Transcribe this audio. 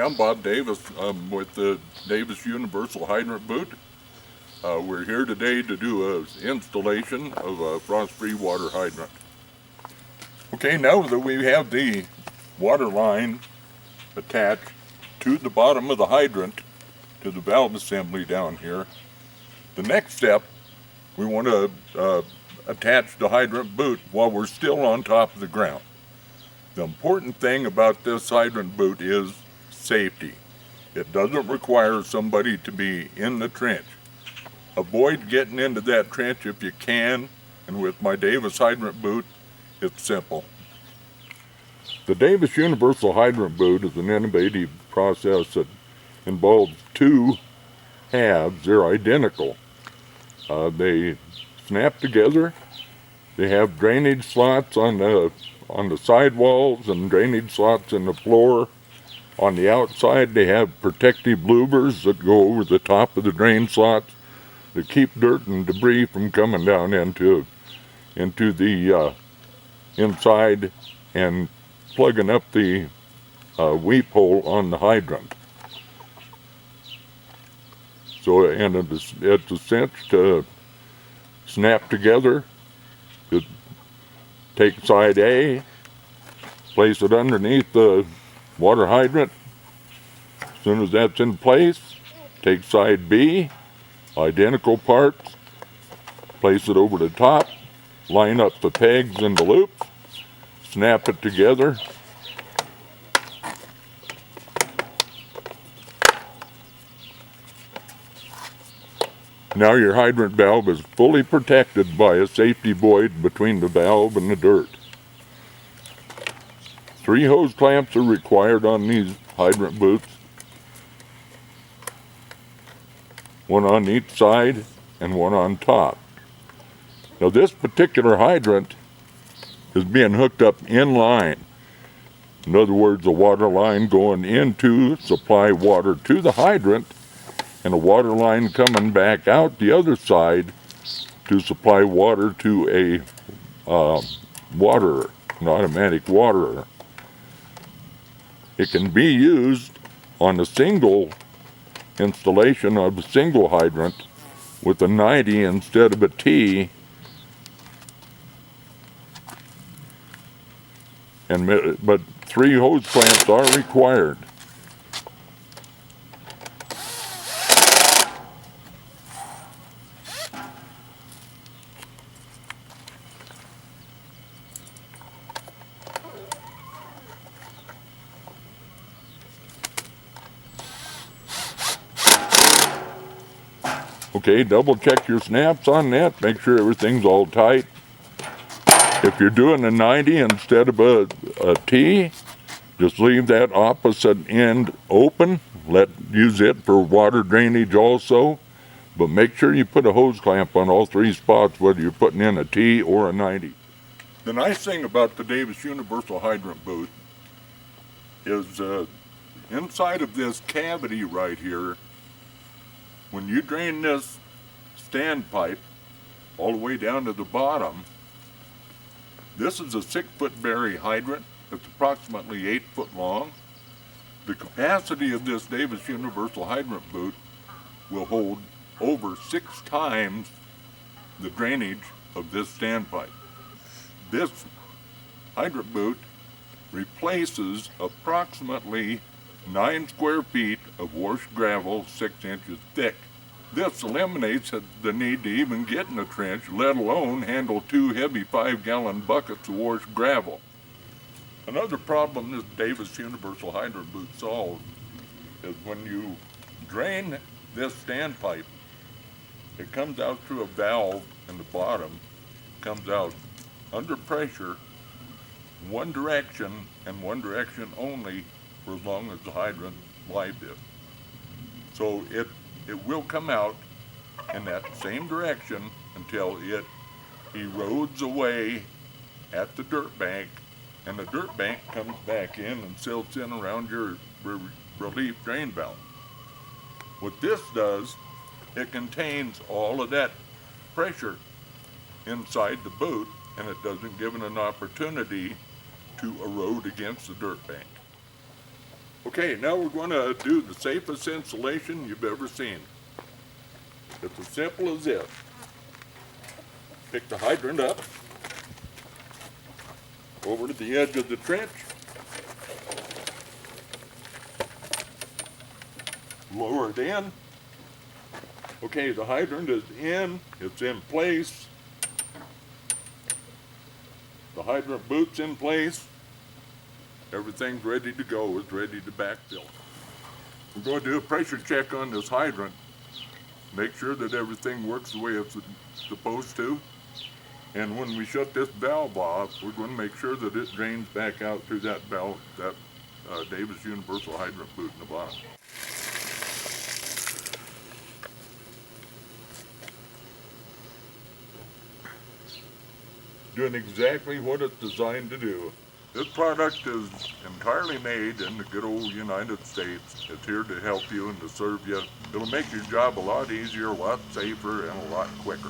I'm Bob Davis with the Davis Universal Hydrant Boot. We're here today to do an installation of a frost-free water hydrant. Okay, now that we have the water line attached to the bottom of the hydrant to the valve assembly down here, the next step, we want to attach the hydrant boot while we're still on top of the ground. The important thing about this hydrant boot is safety. It doesn't require somebody to be in the trench. Avoid getting into that trench if you can, and with my Davis hydrant boot, it's simple. The Davis Universal Hydrant Boot is an innovative process that involves two halves. They're identical. They snap together. They have drainage slots on the sidewalls and drainage slots in the floor. On the outside, they have protective louvers that go over the top of the drain slots to keep dirt and debris from coming down into the inside and plugging up the weep hole on the hydrant. So, and it's a cinch to snap together. To take side A, place it underneath the water hydrant. As soon as that's in place, take side B, identical parts, place it over the top, line up the pegs and the loops, snap it together. Now your hydrant valve is fully protected by a safety void between the valve and the dirt. 3 hose clamps are required on these hydrant boots. 1 on each side and 1 on top. Now this particular hydrant is being hooked up in line. In other words, a water line going in to supply water to the hydrant and a water line coming back out the other side to supply water to a waterer, an automatic waterer. It can be used on a single installation of a single hydrant with a 90 instead of a T, but 3 hose clamps are required. Okay, double check your snaps on that, make sure everything's all tight. If you're doing a 90 instead of a T, just leave that opposite end open. Use it for water drainage also, but make sure you put a hose clamp on all 3 spots, whether you're putting in a T or a 90. The nice thing about the Davis Universal Hydrant Boot is inside of this cavity right here, when you drain this standpipe all the way down to the bottom, this is a 6-foot bury hydrant. It's approximately 8 foot long. The capacity of this Davis Universal Hydrant Boot will hold over 6 times the drainage of this standpipe. This hydrant boot replaces approximately 9 square feet of washed gravel 6 inches thick. This eliminates the need to even get in a trench, let alone handle 2 heavy 5-gallon buckets of washed gravel. Another problem this Davis Universal Hydrant Boot solves is when you drain this standpipe, it comes out through a valve in the bottom, comes out under pressure, one direction and one direction only for as long as the hydrant life is. So it will come out in that same direction until it erodes away at the dirt bank, and the dirt bank comes back in and silts in around your relief drain valve. What this does, it contains all of that pressure inside the boot, and it doesn't give it an opportunity to erode against the dirt bank. Okay, now we're going to do the safest installation you've ever seen. It's as simple as this. Pick the hydrant up, over to the edge of the trench, lower it in. Okay, the hydrant is in, it's in place. The hydrant boot's in place. Everything's ready to go, it's ready to backfill. We're going to do a pressure check on this hydrant. Make sure that everything works the way it's supposed to. And when we shut this valve off, we're going to make sure that it drains back out through that valve, that Davis Universal Hydrant boot in the bottom. Doing exactly what it's designed to do. This product is entirely made in the good old United States. It's here to help you and to serve you. It'll make your job a lot easier, a lot safer, and a lot quicker.